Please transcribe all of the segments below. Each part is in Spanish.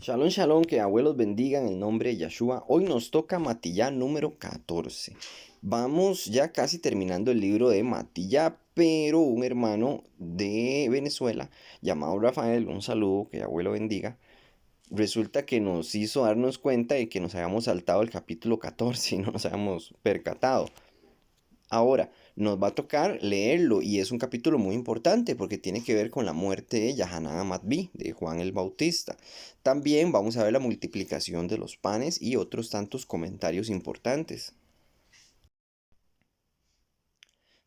Shalom, shalom, que abuelos bendigan en el nombre de Yeshua. Hoy nos toca Matillá número 14. Vamos ya casi terminando el libro de Matillá, pero un hermano de Venezuela llamado Rafael, un saludo, que abuelo bendiga, resulta que nos hizo darnos cuenta de que nos habíamos saltado el capítulo 14 y no nos habíamos percatado. Ahora, nos va a tocar leerlo y es un capítulo muy importante porque tiene que ver con la muerte de Yahanan Amatbi, de Juan el Bautista. También vamos a ver la multiplicación de los panes y otros tantos comentarios importantes.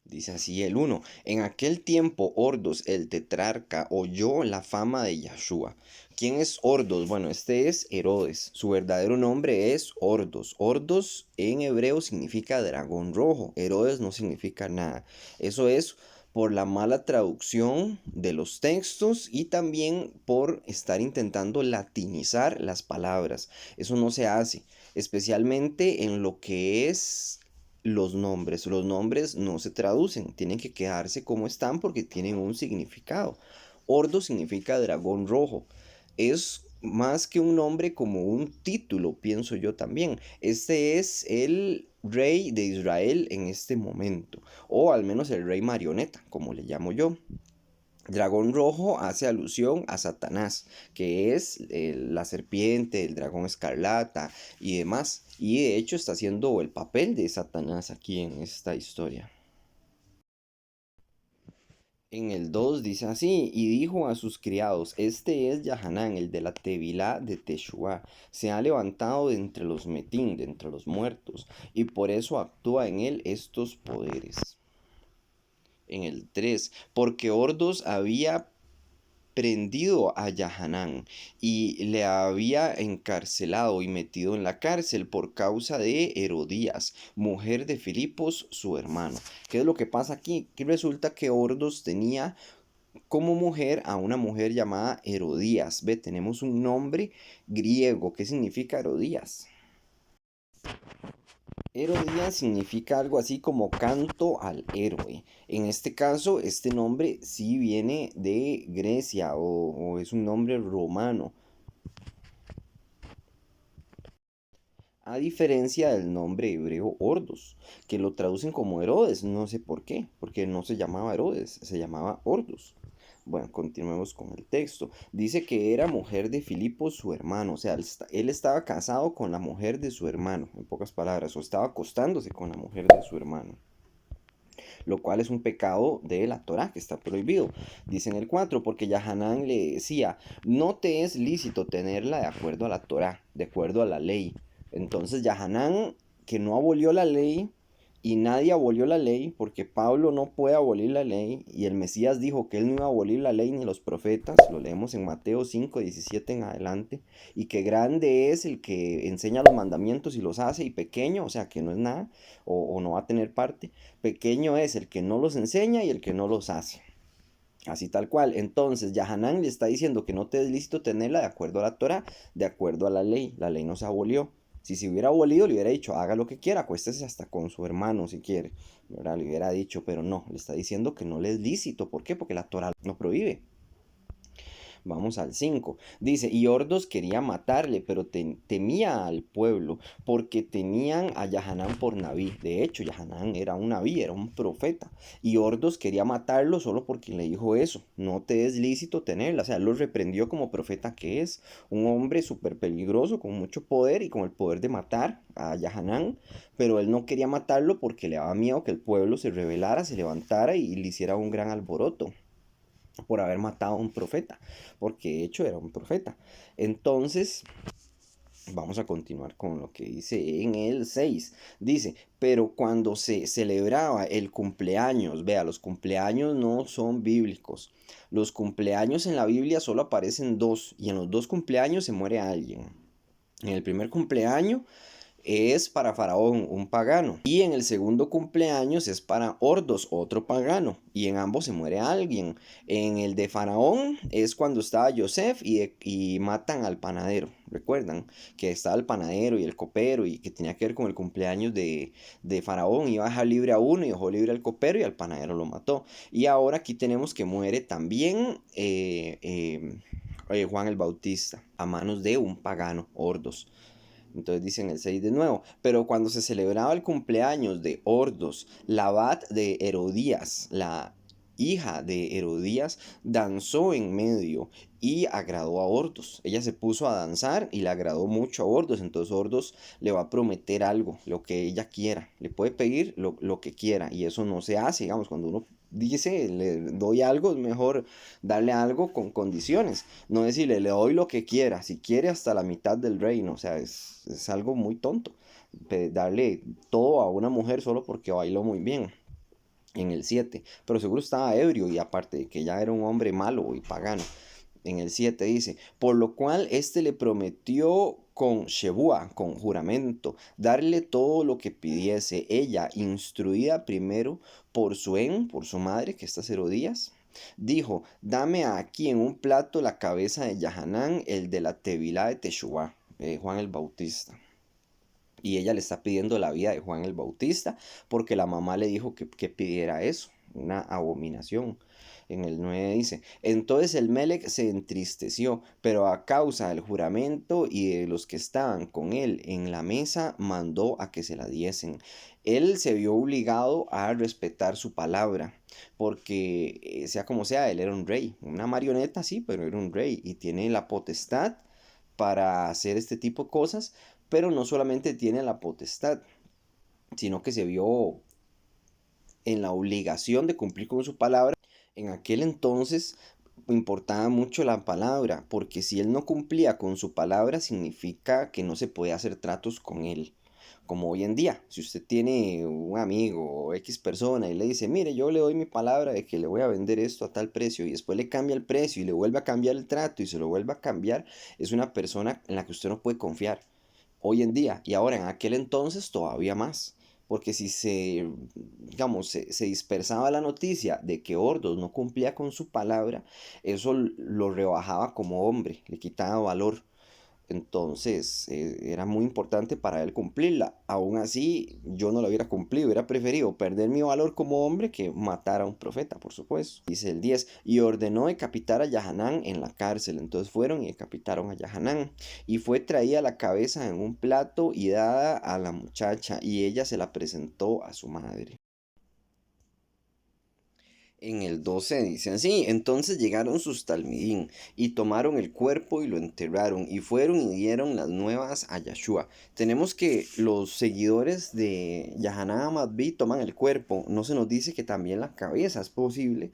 Dice así el uno: En aquel tiempo Ordos el tetrarca oyó la fama de Yahshua. ¿Quién es Ordos? Bueno, este es Herodes. Su verdadero nombre es Ordos. Ordos en hebreo significa dragón rojo. Herodes no significa nada. Eso es por la mala traducción de los textos y también por estar intentando latinizar las palabras. Eso no se hace, especialmente en lo que es los nombres. Los nombres no se traducen, tienen que quedarse como están porque tienen un significado. Ordo significa dragón rojo. Es más que un nombre, como un título, pienso yo también. Este es el rey de Israel en este momento, o al menos el rey marioneta, como le llamo yo. Dragón rojo hace alusión a Satanás, que es la serpiente, el dragón escarlata y demás. Y de hecho está haciendo el papel de Satanás aquí en esta historia. En el 2 dice así: y dijo a sus criados: Este es Yahanán, el de la Tevilá de Teshua. Se ha levantado de entre los metín, de entre los muertos, y por eso actúa en él estos poderes. En el 3, porque Ordos había prendido a Yahanán y le había encarcelado y metido en la cárcel por causa de Herodías, mujer de Filipos, su hermano. ¿Qué es lo que pasa aquí? Que resulta que Ordos tenía como mujer a una mujer llamada Herodías. Ve, tenemos un nombre griego. ¿Qué significa Herodías? Herodías significa algo así como canto al héroe. En este caso, este nombre sí viene de Grecia o es un nombre romano, a diferencia del nombre hebreo Ordos, que lo traducen como Herodes. No sé por qué, porque no se llamaba Herodes, se llamaba Ordos. Bueno, continuemos con el texto. Dice que era mujer de Filipo, su hermano. O sea, él estaba casado con la mujer de su hermano, en pocas palabras, o estaba acostándose con la mujer de su hermano, lo cual es un pecado de la Torá, que está prohibido. Dice en el 4, porque Yahanán le decía: no te es lícito tenerla de acuerdo a la Torá, de acuerdo a la ley. Entonces Yahanán, que no abolió la ley, y nadie abolió la ley, porque Pablo no puede abolir la ley, y el Mesías dijo que él no iba a abolir la ley ni los profetas, lo leemos en Mateo 5, 17 en adelante, y que grande es el que enseña los mandamientos y los hace, y pequeño, o sea, que no es nada, o no va a tener parte. Pequeño es el que no los enseña y el que no los hace. Así tal cual. Entonces, Yahanán le está diciendo que no te es lícito tenerla de acuerdo a la Torah, de acuerdo a la ley. La ley no se abolió. Si se hubiera abolido, le hubiera dicho: haga lo que quiera, acuéstese hasta con su hermano si quiere. ¿Verdad? Le hubiera dicho, pero no, le está diciendo que no le es lícito. ¿Por qué? Porque la Torah no prohíbe. Vamos al 5. Dice: y Ordos quería matarle, pero temía al pueblo, porque tenían a Yahanán por Naví. De hecho, Yahanán era un Naví, era un profeta. Y Ordos quería matarlo solo porque le dijo eso: no te es lícito tenerla. O sea, lo reprendió como profeta que es. Un hombre súper peligroso, con mucho poder y con el poder de matar a Yahanán. Pero él no quería matarlo porque le daba miedo que el pueblo se rebelara, se levantara y le hiciera un gran alboroto por haber matado a un profeta, porque de hecho era un profeta. Entonces, vamos a continuar con lo que dice en el 6. Dice: pero cuando se celebraba el cumpleaños, vea, los cumpleaños no son bíblicos. Los cumpleaños en la Biblia solo aparecen dos, y en los dos cumpleaños se muere alguien. En el primer cumpleaños es para Faraón, un pagano. Y en el segundo cumpleaños es para Ordos, otro pagano. Y en ambos se muere alguien. En el de Faraón es cuando estaba Joseph y matan al panadero. ¿Recuerdan? Que estaba el panadero y el copero y que tenía que ver con el cumpleaños de Faraón. Iba a dejar libre a uno y dejó libre al copero y al panadero lo mató. Y ahora aquí tenemos que muere también Juan el Bautista a manos de un pagano, Ordos. Entonces dicen el 6 de nuevo. Pero cuando se celebraba el cumpleaños de Ordos, la abad de Herodías, la hija de Herodías, danzó en medio y agradó a Ordos. Ella se puso a danzar y le agradó mucho a Ordos. Entonces Ordos le va a prometer algo, lo que ella quiera. Le puede pedir lo que quiera y eso no se hace, digamos, cuando uno dice le doy algo, es mejor darle algo con condiciones. No decirle, le doy lo que quiera, si quiere hasta la mitad del reino, o sea, es algo muy tonto. Darle todo a una mujer solo porque bailó muy bien en el 7 pero seguro estaba ebrio y aparte de que ya era un hombre malo y pagano. En el 7 dice, por lo cual éste le prometió con Shebúa, con juramento, darle todo lo que pidiese. Ella, instruida primero por su madre, que estas Herodías, dijo, dame aquí en un plato la cabeza de Yahanán, el de la Tevilá de Teshuvá, Juan el Bautista. Y ella le está pidiendo la vida de Juan el Bautista porque la mamá le dijo que pidiera eso, una abominación. En el 9 dice, entonces el Melec se entristeció, pero a causa del juramento y de los que estaban con él en la mesa, mandó a que se la diesen. Él se vio obligado a respetar su palabra, porque sea como sea, él era un rey, una marioneta sí, pero era un rey y tiene la potestad para hacer este tipo de cosas, pero no solamente tiene la potestad, sino que se vio en la obligación de cumplir con su palabra. En aquel entonces importaba mucho la palabra, porque si él no cumplía con su palabra significa que no se puede hacer tratos con él. Como hoy en día, si usted tiene un amigo o X persona y le dice, mire, yo le doy mi palabra de que le voy a vender esto a tal precio y después le cambia el precio y le vuelve a cambiar el trato y se lo vuelve a cambiar, es una persona en la que usted no puede confiar hoy en día y ahora en aquel entonces todavía más. Porque si digamos, se dispersaba la noticia de que Ordos no cumplía con su palabra, eso lo rebajaba como hombre, le quitaba valor. Entonces era muy importante para él cumplirla. Aún así, yo no la hubiera cumplido, hubiera preferido perder mi valor como hombre que matar a un profeta, por supuesto. Dice el 10 y ordenó decapitar a Yahanán en la cárcel. Entonces fueron y decapitaron a Yahanán. Y fue traída la cabeza en un plato y dada a la muchacha, y ella se la presentó a su madre. En el 12 dice así, entonces llegaron sus talmidín y tomaron el cuerpo y lo enterraron y fueron y dieron las nuevas a Yahshua. Tenemos que los seguidores de Yahaná Amadbi toman el cuerpo, no se nos dice que también la cabeza, es posible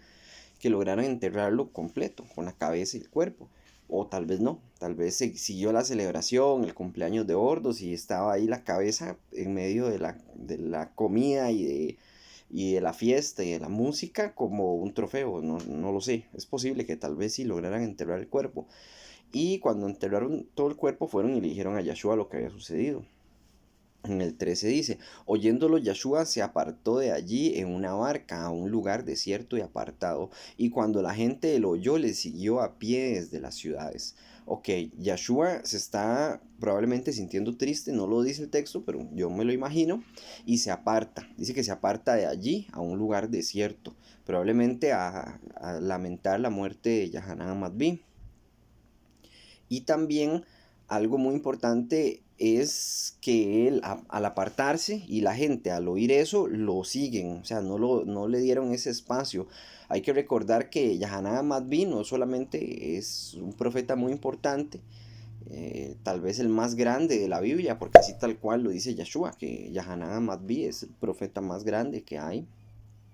que lograron enterrarlo completo, con la cabeza y el cuerpo. O tal vez no, tal vez se siguió la celebración, el cumpleaños de Ordos y estaba ahí la cabeza en medio de la comida y de la fiesta y de la música como un trofeo, no lo sé. Es posible que tal vez sí lograran enterrar el cuerpo. Y cuando enterraron todo el cuerpo fueron y le dijeron a Yahshua lo que había sucedido. En el 13 dice, oyéndolo Yahshua se apartó de allí en una barca a un lugar desierto y apartado, y cuando la gente lo oyó le siguió a pie desde las ciudades. Ok, Yahshua se está probablemente sintiendo triste, no lo dice el texto, pero yo me lo imagino, y se aparta. Dice que se aparta de allí a un lugar desierto, probablemente a lamentar la muerte de Yahanan Madbi. Y también algo muy importante es que él al apartarse y la gente al oír eso lo siguen, o sea, no le dieron ese espacio. Hay que recordar que Yahanan Madbi no solamente es un profeta muy importante, tal vez el más grande de la Biblia, porque así tal cual lo dice Yahshua, que Yahanan Madbi es el profeta más grande que hay,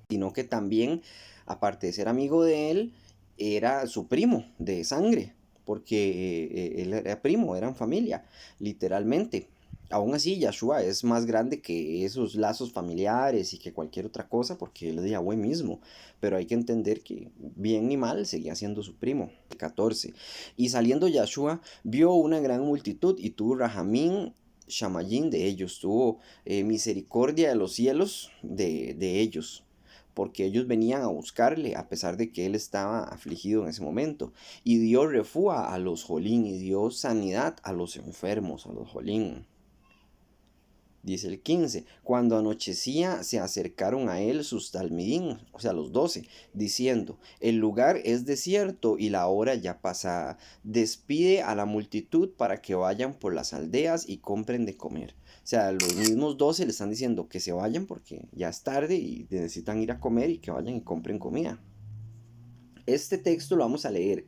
sino que también, aparte de ser amigo de él, era su primo de sangre, porque él era primo, eran familia, literalmente. Aún así, Yahshua es más grande que esos lazos familiares y que cualquier otra cosa, porque él es de Yahweh mismo. Pero hay que entender que, bien ni mal, seguía siendo su primo. 14. Y saliendo Yahshua, vio una gran multitud y tuvo Rahamín, Shamayín de ellos, tuvo misericordia de los cielos de ellos porque ellos venían a buscarle a pesar de que él estaba afligido en ese momento. Y dio refúa a los jolín y dio sanidad a los enfermos, a los jolín. Dice el 15, cuando anochecía se acercaron a él sus talmidín, o sea, los 12, diciendo, el lugar es desierto y la hora ya pasada. Despide a la multitud para que vayan por las aldeas y compren de comer. O sea, los mismos 12 le están diciendo que se vayan porque ya es tarde y necesitan ir a comer y que vayan y compren comida. Este texto lo vamos a leer,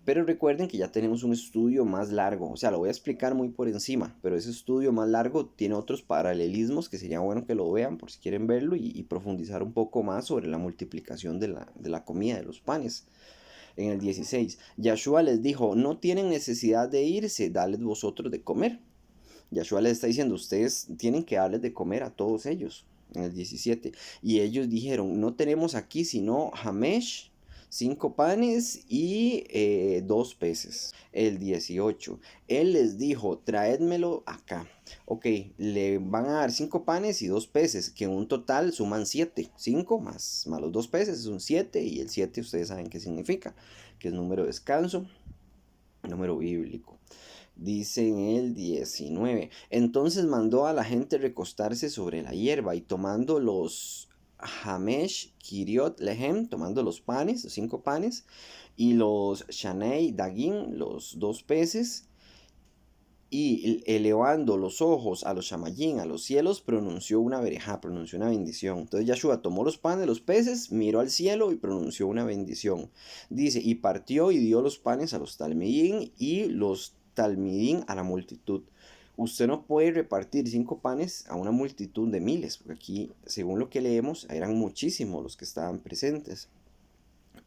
pero recuerden que ya tenemos un estudio más largo, o sea, lo voy a explicar muy por encima, pero ese estudio más largo tiene otros paralelismos que sería bueno que lo vean por si quieren verlo y profundizar un poco más sobre la multiplicación de la comida, de los panes. En el 16, Yahshua les dijo, no tienen necesidad de irse, dadles vosotros de comer. Yahshua les está diciendo, ustedes tienen que darles de comer a todos ellos. En el 17, y ellos dijeron, no tenemos aquí sino Hamesh, 5 panes y 2 peces. El 18, él les dijo, traédmelo acá. Ok, le van a dar 5 panes y 2 peces, que en un total suman 7. 5 más los 2 peces es un 7, y el 7 ustedes saben qué significa, que es número de descanso, número bíblico. Dice en el 19, entonces mandó a la gente recostarse sobre la hierba y tomando los Hamesh, Kiriot, Lehem, tomando los panes, los 5 panes, y los Shanei, Dagim, los 2 peces, y elevando los ojos a los Shamayim, a los cielos, pronunció una verejá, pronunció una bendición. Entonces Yahshua tomó los panes, los peces, miró al cielo y pronunció una bendición. Dice, y partió y dio los panes a los talmidín y los talmidín a la multitud. Usted no puede repartir 5 panes a una multitud de miles, porque aquí, según lo que leemos, eran muchísimos los que estaban presentes.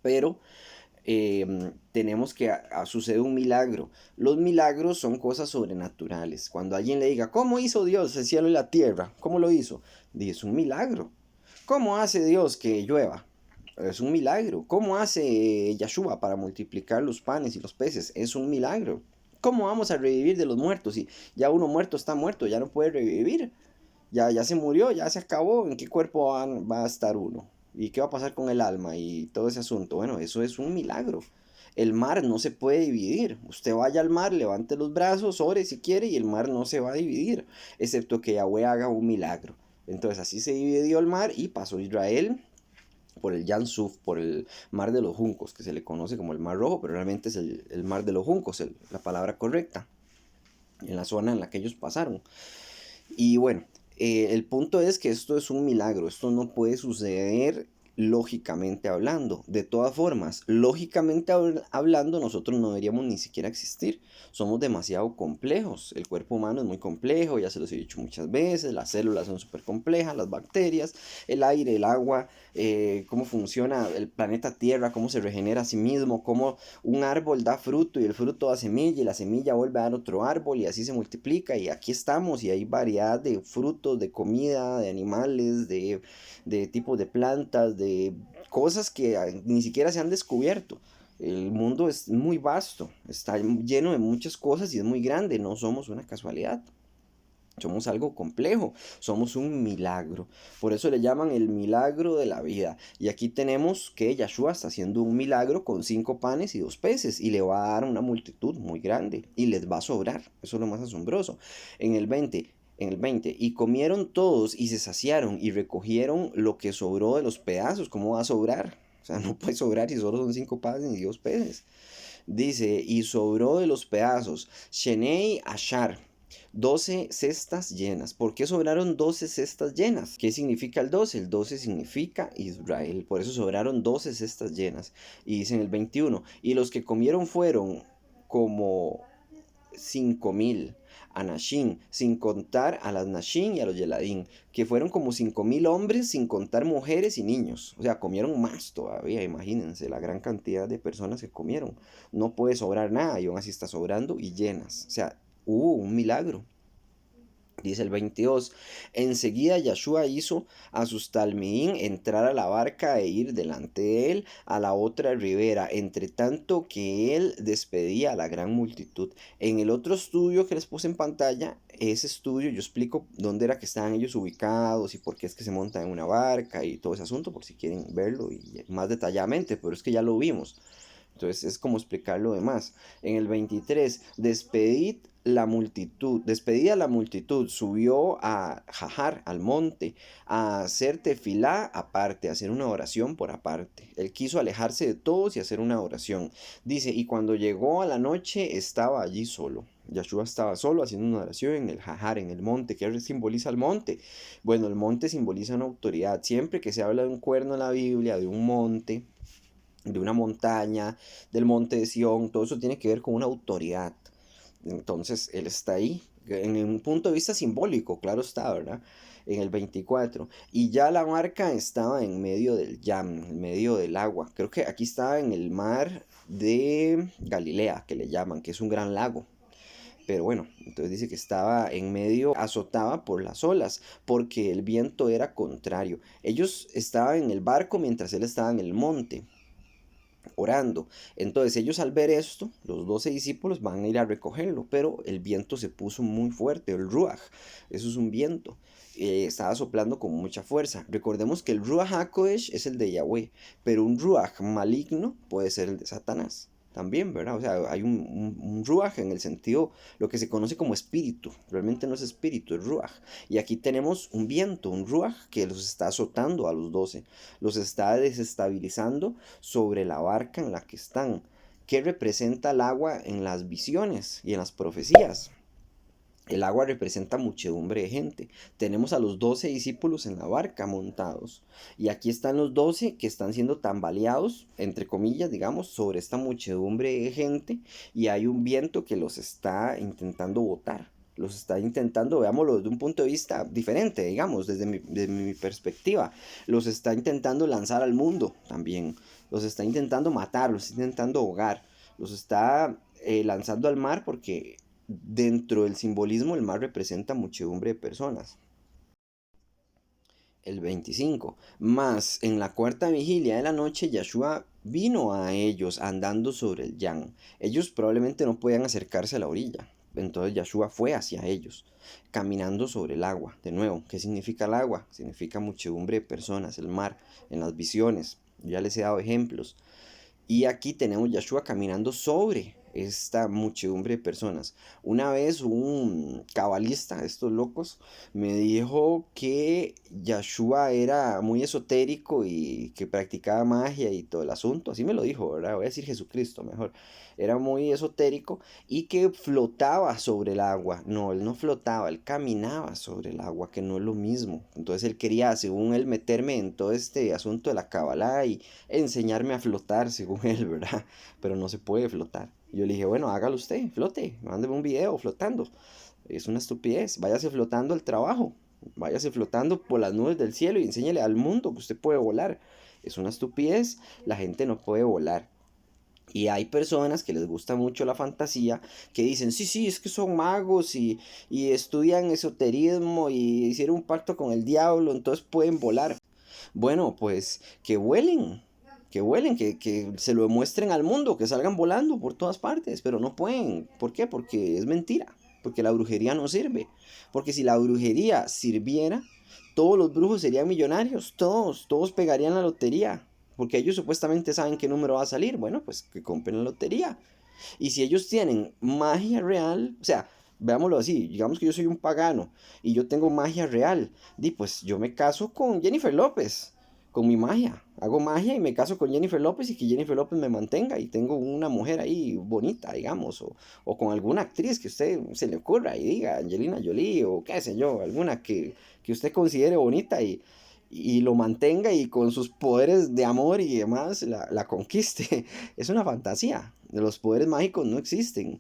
Pero tenemos que sucede un milagro. Los milagros son cosas sobrenaturales. Cuando alguien le diga, ¿cómo hizo Dios el cielo y la tierra? ¿Cómo lo hizo? Es un milagro. ¿Cómo hace Dios que llueva? Es un milagro. ¿Cómo hace Yahshua para multiplicar los panes y los peces? Es un milagro. ¿Cómo vamos a revivir de los muertos? Si ya uno muerto está muerto, ya no puede revivir. Ya se murió, ya se acabó. ¿En qué cuerpo va a estar uno? ¿Y qué va a pasar con el alma y todo ese asunto? Bueno, eso es un milagro. El mar no se puede dividir. Usted vaya al mar, levante los brazos, ore si quiere y el mar no se va a dividir, excepto que Yahweh haga un milagro. Entonces así se dividió el mar y pasó Israel por el Yansuf, por el mar de los juncos, que se le conoce como el mar rojo, pero realmente es el mar de los juncos, la palabra correcta, en la zona en la que ellos pasaron. Y bueno, el punto es que esto es un milagro, esto no puede suceder lógicamente hablando. De todas formas, lógicamente hablando, nosotros no deberíamos ni siquiera existir. Somos demasiado complejos. El cuerpo humano es muy complejo, ya se los he dicho muchas veces. Las células son súper complejas, las bacterias, el aire, el agua, cómo funciona el planeta Tierra, cómo se regenera a sí mismo, cómo un árbol da fruto y el fruto da semilla y la semilla vuelve a dar otro árbol y así se multiplica y aquí estamos y hay variedad de frutos, de comida, de animales, de tipos de plantas, de cosas que ni siquiera se han descubierto. El mundo es muy vasto, está lleno de muchas cosas y es muy grande, no somos una casualidad. Somos algo complejo, somos un milagro. Por eso le llaman el milagro de la vida. Y aquí tenemos que Yahshua está haciendo un milagro con 5 panes y 2 peces. Y le va a dar una multitud muy grande. Y les va a sobrar. Eso es lo más asombroso. En el 20, y comieron todos y se saciaron y recogieron lo que sobró de los pedazos. ¿Cómo va a sobrar? O sea, no puede sobrar si solo son 5 panes y 2 peces. Dice, y sobró de los pedazos Shenei Ashar, 12 cestas llenas. ¿Por qué sobraron 12 cestas llenas? ¿Qué significa el 12? El 12 significa Israel. Por eso sobraron 12 cestas llenas. Y dice en el 21, y los que comieron fueron como 5,000 Anashim, sin contar a las Nashim y a los Yeladín, que fueron como 5,000 hombres, sin contar mujeres y niños. O sea, comieron más todavía, imagínense la gran cantidad de personas que comieron. No puede sobrar nada y aún así está sobrando y llenas. O sea, hubo un milagro. Dice el 22, enseguida Yahshua hizo a sus talmidín entrar a la barca e ir delante de él a la otra ribera, entre tanto que él despedía a la gran multitud. En el otro estudio que les puse en pantalla, ese estudio yo explico dónde era que estaban ellos ubicados y por qué es que se montan en una barca y todo ese asunto, por si quieren verlo y más detalladamente, pero es que ya lo vimos. Entonces es como explicar lo demás. En el 23, despedida la multitud, subió a jajar al monte, a hacer tefilá aparte, a hacer una oración por aparte. Él quiso alejarse de todos y hacer una oración. Dice, y cuando llegó a la noche estaba allí solo. Yahshua estaba solo haciendo una oración en el jajar, en el monte. ¿Qué simboliza el monte? Bueno, el monte simboliza una autoridad. Siempre que se habla de un cuerno en la Biblia, de un monte, de una montaña, del monte de Sión, todo eso tiene que ver con una autoridad. Entonces, él está ahí, en un punto de vista simbólico, claro está, ¿verdad? En el 24. Y ya la barca estaba en medio del Yam, en medio del agua. Creo que aquí estaba en el mar de Galilea, que le llaman, que es un gran lago. Pero bueno, entonces dice que estaba en medio, azotada por las olas, porque el viento era contrario. Ellos estaban en el barco mientras él estaba en el monte orando. Entonces ellos al ver esto, los 12 discípulos van a ir a recogerlo, pero el viento se puso muy fuerte, el ruaj, eso es un viento. Estaba soplando con mucha fuerza. Recordemos que el Ruach HaKodesh es el de Yahweh, pero un Ruach maligno puede ser el de Satanás. También, ¿verdad? O sea, hay un Ruach en el sentido, lo que se conoce como espíritu. Realmente no es espíritu, es Ruach. Y aquí tenemos un viento, un Ruach, que los está azotando a los 12. Los está desestabilizando sobre la barca en la que están. ¿Qué representa el agua en las visiones y en las profecías? El agua representa muchedumbre de gente. Tenemos a los 12 discípulos en la barca montados. Y aquí están los 12 que están siendo tambaleados, entre comillas, digamos, sobre esta muchedumbre de gente. Y hay un viento que los está intentando botar. Los está intentando, veámoslo desde un punto de vista diferente, digamos, desde mi perspectiva. Los está intentando lanzar al mundo también. Los está intentando matar, los está intentando ahogar. Los está lanzando al mar porque dentro del simbolismo el mar representa muchedumbre de personas. El 25. Más en la cuarta vigilia de la noche, Yahshua vino a ellos andando sobre el Yan. Ellos probablemente no podían acercarse a la orilla. Entonces Yahshua fue hacia ellos, caminando sobre el agua. De nuevo, ¿qué significa el agua? Significa muchedumbre de personas, el mar, en las visiones. Ya les he dado ejemplos. Y aquí tenemos Yahshua caminando sobre esta muchedumbre de personas. Una vez un cabalista, estos locos, me dijo que Yahshua era muy esotérico y que practicaba magia y todo el asunto. Así me lo dijo, ¿verdad? Voy a decir Jesucristo mejor. Era muy esotérico y que flotaba sobre el agua. No, él no flotaba, él caminaba sobre el agua, que no es lo mismo. Entonces él quería, según él, meterme en todo este asunto de la Kabbalah y enseñarme a flotar, según él, ¿verdad? Pero no se puede flotar. Yo le dije, bueno, hágalo usted, flote, mándeme un video flotando. Es una estupidez, váyase flotando al trabajo, váyase flotando por las nubes del cielo y enséñele al mundo que usted puede volar. Es una estupidez, la gente no puede volar. Y hay personas que les gusta mucho la fantasía, que dicen, sí, sí, es que son magos y estudian esoterismo y hicieron un pacto con el diablo, entonces pueden volar. Bueno, pues que vuelen, que se lo demuestren al mundo, que salgan volando por todas partes, pero no pueden. ¿Por qué? Porque es mentira, porque la brujería no sirve. Porque si la brujería sirviera, todos los brujos serían millonarios, todos pegarían la lotería. Porque ellos supuestamente saben qué número va a salir. Bueno, pues que compren la lotería. Y si ellos tienen magia real, o sea, veámoslo así, digamos que yo soy un pagano y yo tengo magia real, pues yo me caso con Jennifer López, con mi magia. Hago magia y me caso con Jennifer López y que Jennifer López me mantenga y tengo una mujer ahí bonita, digamos, o con alguna actriz que usted se le ocurra y diga, Angelina Jolie o qué sé yo, alguna que usted considere bonita y lo mantenga y con sus poderes de amor y demás la conquiste. Es una fantasía. Los poderes mágicos no existen.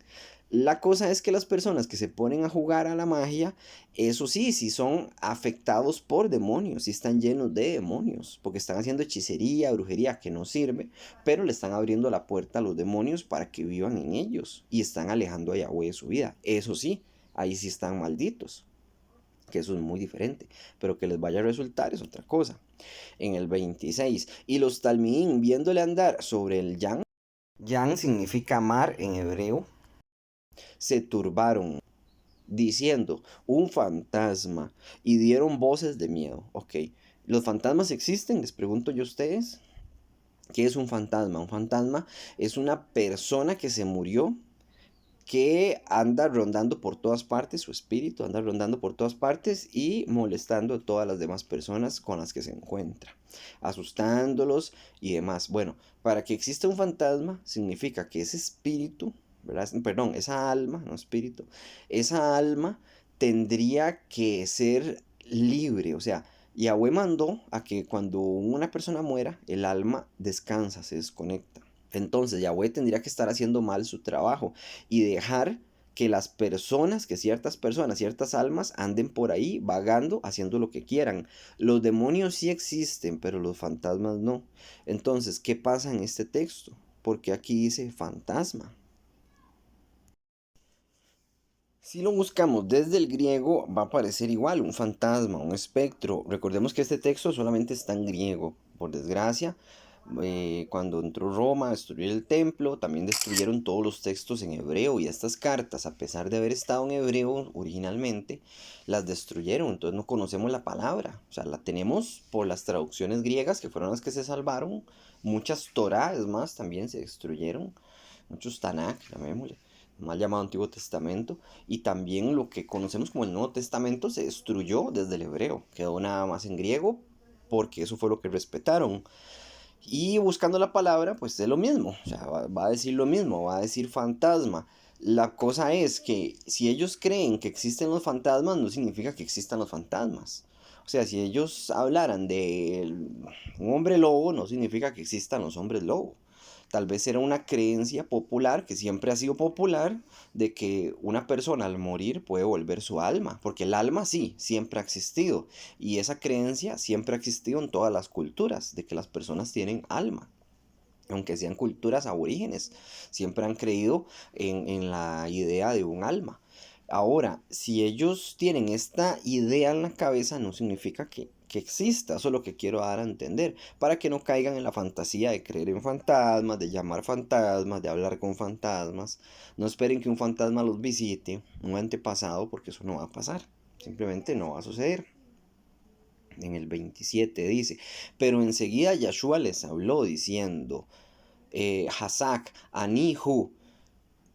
La cosa es que las personas que se ponen a jugar a la magia, eso sí, sí son afectados por demonios, sí están llenos de demonios, porque están haciendo hechicería, brujería que no sirve, pero le están abriendo la puerta a los demonios para que vivan en ellos y están alejando a Yahweh de su vida. Eso sí, ahí sí están malditos, que eso es muy diferente, pero que les vaya a resultar es otra cosa. En el 26, y los Talmidim viéndole andar sobre el Yan, Yan significa mar en hebreo, se turbaron, diciendo, un fantasma, y dieron voces de miedo. Ok, ¿los fantasmas existen? Les pregunto yo a ustedes. ¿Qué es un fantasma? Un fantasma es una persona que se murió, que anda rondando por todas partes, su espíritu anda rondando por todas partes y molestando a todas las demás personas con las que se encuentra, asustándolos y demás. Bueno, para que exista un fantasma significa que ese espíritu, ¿verdad? Perdón, esa alma, no espíritu, esa alma tendría que ser libre, o sea, Yahweh mandó a que cuando una persona muera, el alma descansa, se desconecta. Entonces Yahweh tendría que estar haciendo mal su trabajo y dejar que las personas, que ciertas personas, ciertas almas anden por ahí vagando, haciendo lo que quieran. Los demonios sí existen, pero los fantasmas no. Entonces, ¿qué pasa en este texto? Porque aquí dice fantasma. Si lo buscamos desde el griego, va a aparecer igual, un fantasma, un espectro. Recordemos que este texto solamente está en griego, por desgracia. Cuando entró Roma a destruir el templo, también destruyeron todos los textos en hebreo y estas cartas, a pesar de haber estado en hebreo originalmente, las destruyeron. Entonces no conocemos la palabra, o sea, la tenemos por las traducciones griegas que fueron las que se salvaron. Muchas Torah, es más, también se destruyeron, muchos Tanakh, llamémosle, mal llamado Antiguo Testamento, y también lo que conocemos como el Nuevo Testamento se destruyó desde el hebreo, quedó nada más en griego porque eso fue lo que respetaron. Y buscando la palabra, pues es lo mismo, o sea, va a decir lo mismo, va a decir fantasma. La cosa es que si ellos creen que existen los fantasmas, no significa que existan los fantasmas. O sea, si ellos hablaran de un hombre lobo, no significa que existan los hombres lobo. Tal vez era una creencia popular, que siempre ha sido popular, de que una persona al morir puede volver su alma, porque el alma sí, siempre ha existido. Y esa creencia siempre ha existido en todas las culturas, de que las personas tienen alma. Aunque sean culturas aborígenes, siempre han creído en la idea de un alma. Ahora, si ellos tienen esta idea en la cabeza, no significa que exista, eso es lo que quiero dar a entender, para que no caigan en la fantasía de creer en fantasmas, de llamar fantasmas, de hablar con fantasmas. No esperen que un fantasma los visite, un antepasado, porque eso no va a pasar, simplemente no va a suceder. En el 27 dice, pero enseguida Yahshua les habló diciendo, Hazak, Anihu,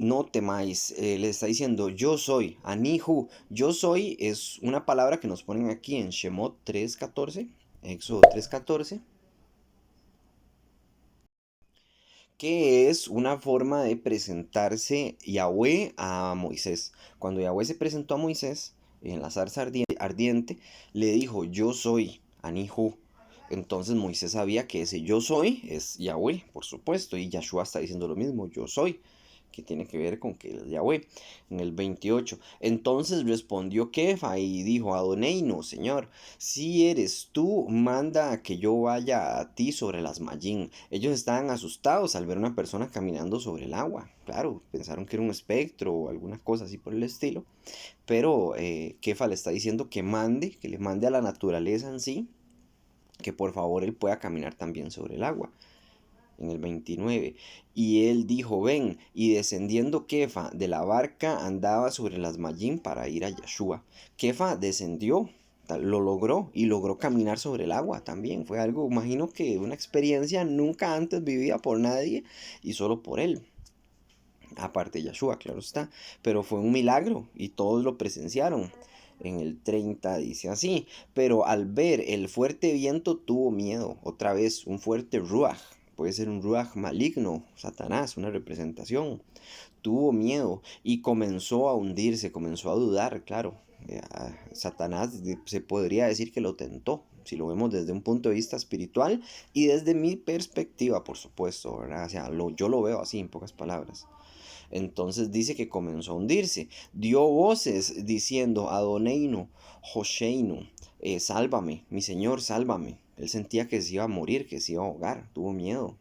no temáis, le está diciendo yo soy, Anihu, yo soy es una palabra que nos ponen aquí en Shemot 3.14, Éxodo 3.14, que es una forma de presentarse Yahweh a Moisés. Cuando Yahweh se presentó a Moisés en la zarza ardiente, le dijo yo soy, Anihu. Entonces Moisés sabía que ese yo soy es Yahweh, por supuesto, y Yahshua está diciendo lo mismo, yo soy, que tiene que ver con que es Yahweh. En el 28, entonces respondió Kefa y dijo, Adoneino, Señor, si eres tú, manda a que yo vaya a ti sobre las Mayín. Ellos estaban asustados al ver a una persona caminando sobre el agua. Claro, pensaron que era un espectro o alguna cosa así por el estilo. Pero Kefa le está diciendo que mande, que le mande a la naturaleza en sí, que por favor él pueda caminar también sobre el agua. En el 29, y él dijo, ven, y descendiendo Kefa de la barca andaba sobre las Mayín para ir a Yahshua. Kefa descendió, lo logró y logró caminar sobre el agua también. Fue algo, imagino que una experiencia nunca antes vivida por nadie y solo por él. Aparte de Yahshua, claro está, pero fue un milagro y todos lo presenciaron. En el 30 dice así, pero al ver el fuerte viento tuvo miedo, otra vez un fuerte ruaj, puede ser un ruaj maligno, Satanás, una representación, tuvo miedo y comenzó a hundirse, comenzó a dudar, claro. Satanás se podría decir que lo tentó, si lo vemos desde un punto de vista espiritual y desde mi perspectiva, por supuesto, ¿verdad? O sea, yo lo veo así en pocas palabras. Entonces dice que comenzó a hundirse. Dio voces diciendo, Adoneino, Hosheinu, sálvame, mi señor, sálvame. Él sentía que se iba a morir, que se iba a ahogar, tuvo miedo.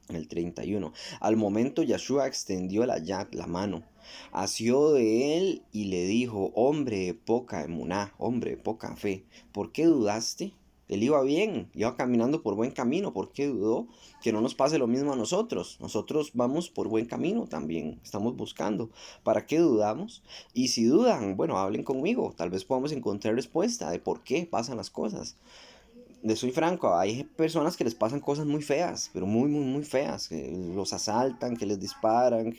El 31. Al momento Yahshua extendió la yad, la mano, asió de él y le dijo, hombre de poca emuná, hombre de poca fe, ¿por qué dudaste? Él iba bien, iba caminando por buen camino, ¿por qué dudó? Que no nos pase lo mismo a nosotros. Nosotros vamos por buen camino también, estamos buscando. ¿Para qué dudamos? Y si dudan, bueno, hablen conmigo, tal vez podamos encontrar respuesta de por qué pasan las cosas. les soy franco, hay personas que les pasan cosas muy feas, pero muy, muy, muy feas, que los asaltan, que les disparan,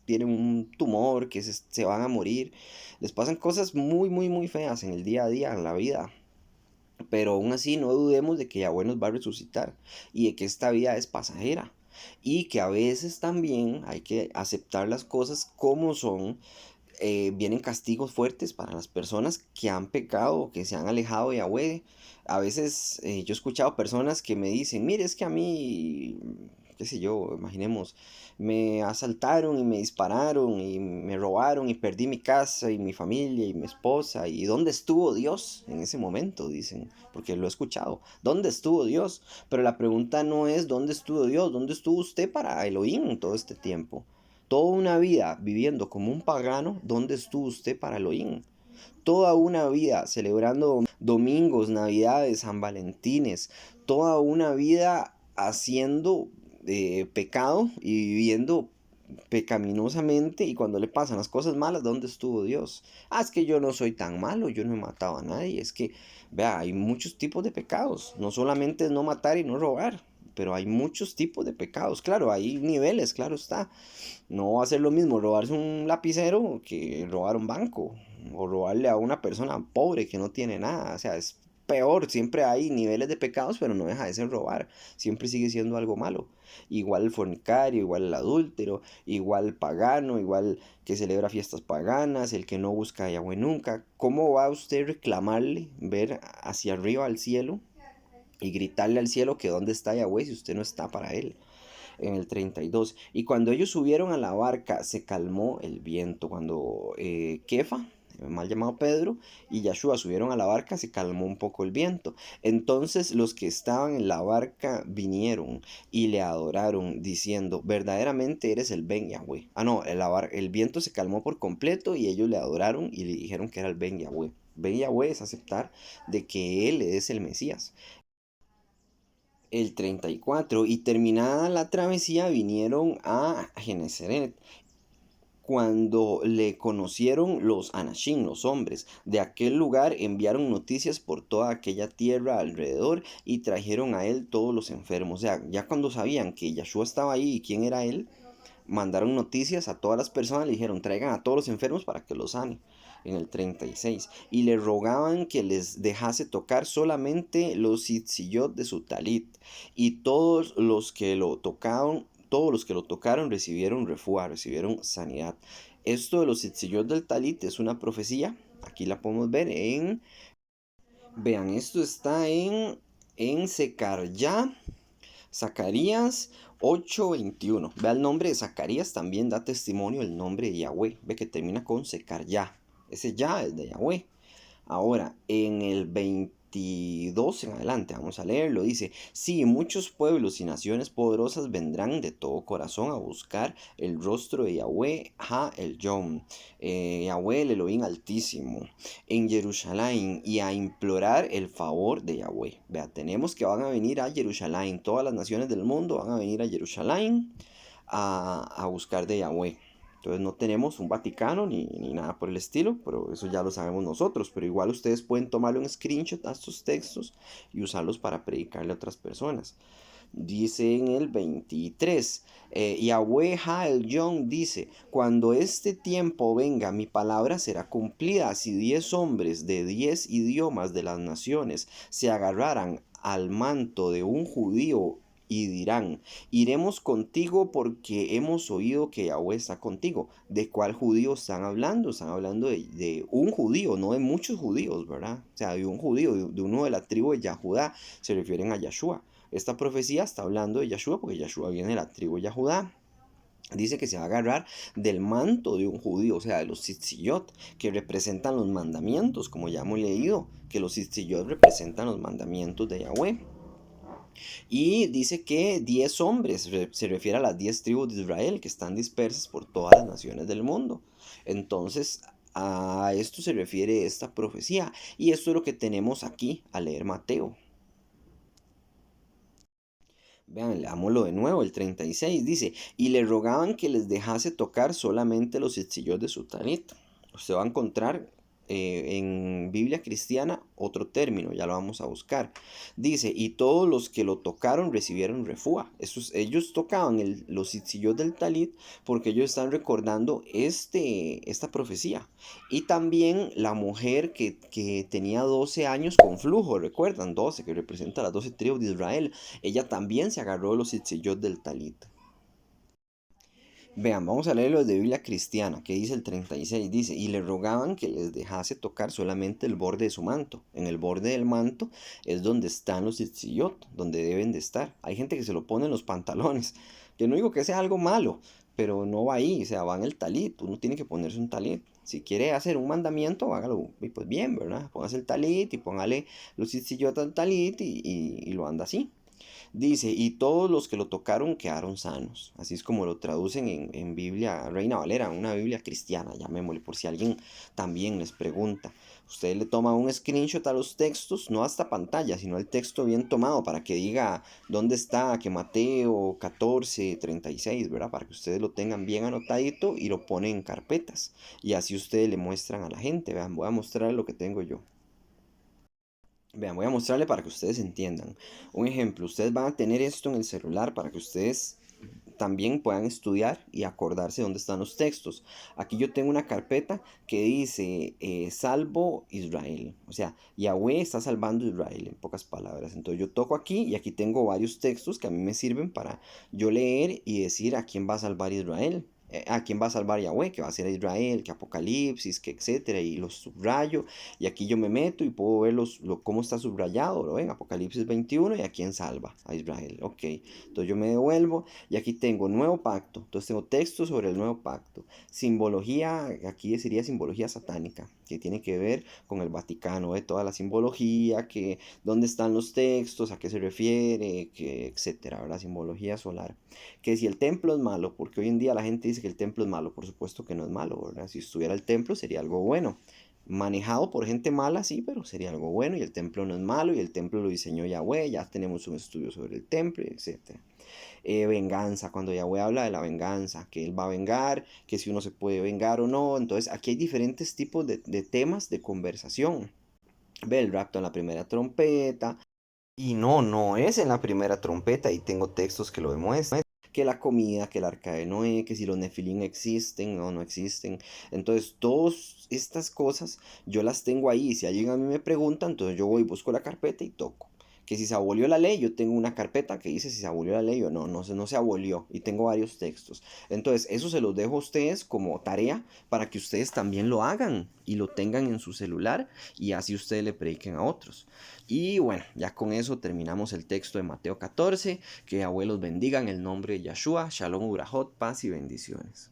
tienen un tumor, que se van a morir. Les pasan cosas muy, muy, muy feas en el día a día, en la vida. Pero aún así no dudemos de que Yahweh nos va a resucitar y de que esta vida es pasajera. Y que a veces también hay que aceptar las cosas como son. Vienen castigos fuertes para las personas que han pecado, que se han alejado de Yahweh. A veces yo he escuchado personas que me dicen, mire, es que a mí, qué sé yo, imaginemos, me asaltaron y me dispararon y me robaron y perdí mi casa y mi familia y mi esposa. ¿Y dónde estuvo Dios en ese momento? Dicen, porque lo he escuchado. ¿Dónde estuvo Dios? Pero la pregunta no es dónde estuvo Dios, dónde estuvo usted para Elohim todo este tiempo. Toda una vida viviendo como un pagano, ¿dónde estuvo usted para Elohim? Toda una vida celebrando domingos, navidades, San Valentines, toda una vida haciendo pecado y viviendo pecaminosamente, y cuando le pasan las cosas malas, ¿dónde estuvo Dios? Ah, es que yo no soy tan malo, yo no he matado a nadie. Es que, vea, hay muchos tipos de pecados. No solamente es no matar y no robar, pero hay muchos tipos de pecados. Claro, hay niveles, claro está. No va a ser lo mismo robarse un lapicero que robar un banco o robarle a una persona pobre que no tiene nada. O sea, es peor. Siempre hay niveles de pecados, pero no deja de ser robar. Siempre sigue siendo algo malo. Igual el fornicario, igual el adúltero, igual el pagano, igual que celebra fiestas paganas, el que no busca a Yahweh nunca. ¿Cómo va usted a reclamarle, ver hacia arriba al cielo y gritarle al cielo que dónde está Yahweh si usted no está para él? En el 32. Y cuando ellos subieron a la barca, se calmó el viento. Cuando Kefa, mal llamado Pedro, y Yahshua subieron a la barca, se calmó un poco el viento. Entonces los que estaban en la barca vinieron y le adoraron, diciendo, verdaderamente eres el Ben Yahweh. Ah, no, el viento se calmó por completo y ellos le adoraron y le dijeron que era el Ben Yahweh. Ben Yahweh es aceptar de que Él es el Mesías. El 34 y terminada la travesía vinieron a Genesaret. Cuando le conocieron los Anashim, los hombres de aquel lugar, enviaron noticias por toda aquella tierra alrededor y trajeron a él todos los enfermos. O sea, ya cuando sabían que Yahshua estaba ahí y quién era él, mandaron noticias a todas las personas, le dijeron, traigan a todos los enfermos para que los sane. En el 36. Y le rogaban que les dejase tocar solamente los tzitzillot de su talit. Y todos los que lo tocaron recibieron refuá, recibieron sanidad. Esto de los tzitzillot del talit es una profecía. Aquí la podemos ver en... Vean, esto está en Secar Zacarías 8:21. Vea el nombre de Zacarías, también da testimonio el nombre de Yahweh. Ve que termina con secar ya. Ese ya es de Yahweh. Ahora, en el 22 en adelante, vamos a leerlo, dice, sí, muchos pueblos y naciones poderosas vendrán de todo corazón a buscar el rostro de Yahweh, Ha el Yom, Yahweh el Elohim Altísimo, en Jerusalén y a implorar el favor de Yahweh. Vea, tenemos que van a venir a Jerusalén, todas las naciones del mundo van a venir a Jerusalén a buscar de Yahweh. Entonces no tenemos un Vaticano ni nada por el estilo, pero eso ya lo sabemos nosotros. Pero igual ustedes pueden tomarle un screenshot a estos textos y usarlos para predicarle a otras personas. Dice en el 23, Yahweh el Young dice, cuando este tiempo venga, mi palabra será cumplida. Si 10 hombres de 10 idiomas de las naciones se agarraran al manto de un judío y dirán, iremos contigo porque hemos oído que Yahweh está contigo. ¿De cuál judío están hablando? Están hablando de un judío, no de muchos judíos, ¿verdad? O sea, de un judío, de uno de la tribu de Yahudá, se refieren a Yahshua. Esta profecía está hablando de Yahshua porque Yahshua viene de la tribu de Yahudá. Dice que se va a agarrar del manto de un judío, o sea, de los tzitzillot, que representan los mandamientos, como ya hemos leído, que los tzitzillot representan los mandamientos de Yahweh. Y dice que 10 hombres, se refiere a las 10 tribus de Israel que están dispersas por todas las naciones del mundo. Entonces, a esto se refiere esta profecía. Y esto es lo que tenemos aquí al leer Mateo. Vean, leámoslo de nuevo, el 36 dice, y le rogaban que les dejase tocar solamente los tzitzillot de su talit. Usted va a encontrar en Biblia cristiana otro término, ya lo vamos a buscar. Dice, y todos los que lo tocaron recibieron refúa. Ellos tocaban los itzillot del talit porque ellos están recordando esta profecía. Y también la mujer que tenía 12 años con flujo, recuerdan, 12, que representa las 12 tribus de Israel. Ella también se agarró de los itzillot del talit. Vean, vamos a leer los de Biblia cristiana, que dice el 36, dice, y le rogaban que les dejase tocar solamente el borde de su manto. En el borde del manto es donde están los tzitzit, donde deben de estar. Hay gente que se lo pone en los pantalones, que no digo que sea algo malo, pero no va ahí, o sea, va en el talit, uno tiene que ponerse un talit. Si quiere hacer un mandamiento, hágalo, y pues bien, ¿verdad? Póngase el talit y póngale los tzitzit al talit y lo anda así. Dice, y todos los que lo tocaron quedaron sanos. Así es como lo traducen en Biblia Reina Valera, una Biblia cristiana, llamémosle, por si alguien también les pregunta. Usted le toma un screenshot a los textos, no hasta pantalla, sino el texto bien tomado para que diga dónde está, que Mateo 14:36, ¿verdad? Para que ustedes lo tengan bien anotadito y lo ponen en carpetas. Y así ustedes le muestran a la gente. Vean, voy a mostrar lo que tengo yo. Vean, voy a mostrarle para que ustedes entiendan. Un ejemplo, ustedes van a tener esto en el celular para que ustedes también puedan estudiar y acordarse dónde están los textos. Aquí yo tengo una carpeta que dice salvo Israel. O sea, Yahweh está salvando a Israel, en pocas palabras. Entonces yo toco aquí y aquí tengo varios textos que a mí me sirven para yo leer y decir a quién va a salvar Israel. A quién va a salvar Yahweh, que va a ser a Israel, que Apocalipsis, que etcétera, y los subrayo, y aquí yo me meto y puedo ver cómo está subrayado, ¿lo ven? Apocalipsis 21 y a quién salva, a Israel, ok. Entonces yo me devuelvo y aquí tengo nuevo pacto, entonces tengo texto sobre el nuevo pacto. Simbología, aquí sería simbología satánica, que tiene que ver con el Vaticano, de toda la simbología, que dónde están los textos, a qué se refiere, que, etcétera, ¿verdad? Simbología solar. Que si el templo es malo, porque hoy en día la gente dice que el templo es malo, por supuesto que no es malo, ¿verdad? Si estuviera el templo sería algo bueno. Manejado por gente mala, sí, pero sería algo bueno y el templo no es malo y el templo lo diseñó Yahweh, ya tenemos un estudio sobre el templo, etc. Venganza, cuando Yahweh habla de la venganza, que Él va a vengar, que si uno se puede vengar o no, entonces aquí hay diferentes tipos de temas de conversación. Ve el rapto en la primera trompeta, y no, no es en la primera trompeta, y tengo textos que lo demuestran. Que la comida, que el arca de Noé, que si los nefilim existen o no existen. Entonces, todas estas cosas yo las tengo ahí. Y si alguien a mí me pregunta, entonces yo voy, busco la carpeta y toco. Que si se abolió la ley, yo tengo una carpeta que dice si se abolió la ley o no. No se abolió. Y tengo varios textos. Entonces, eso se los dejo a ustedes como tarea para que ustedes también lo hagan y lo tengan en su celular y así ustedes le prediquen a otros. Y bueno, ya con eso terminamos el texto de Mateo 14. Que abuelos bendigan el nombre de Yahshua. Shalom, Urahot, paz y bendiciones.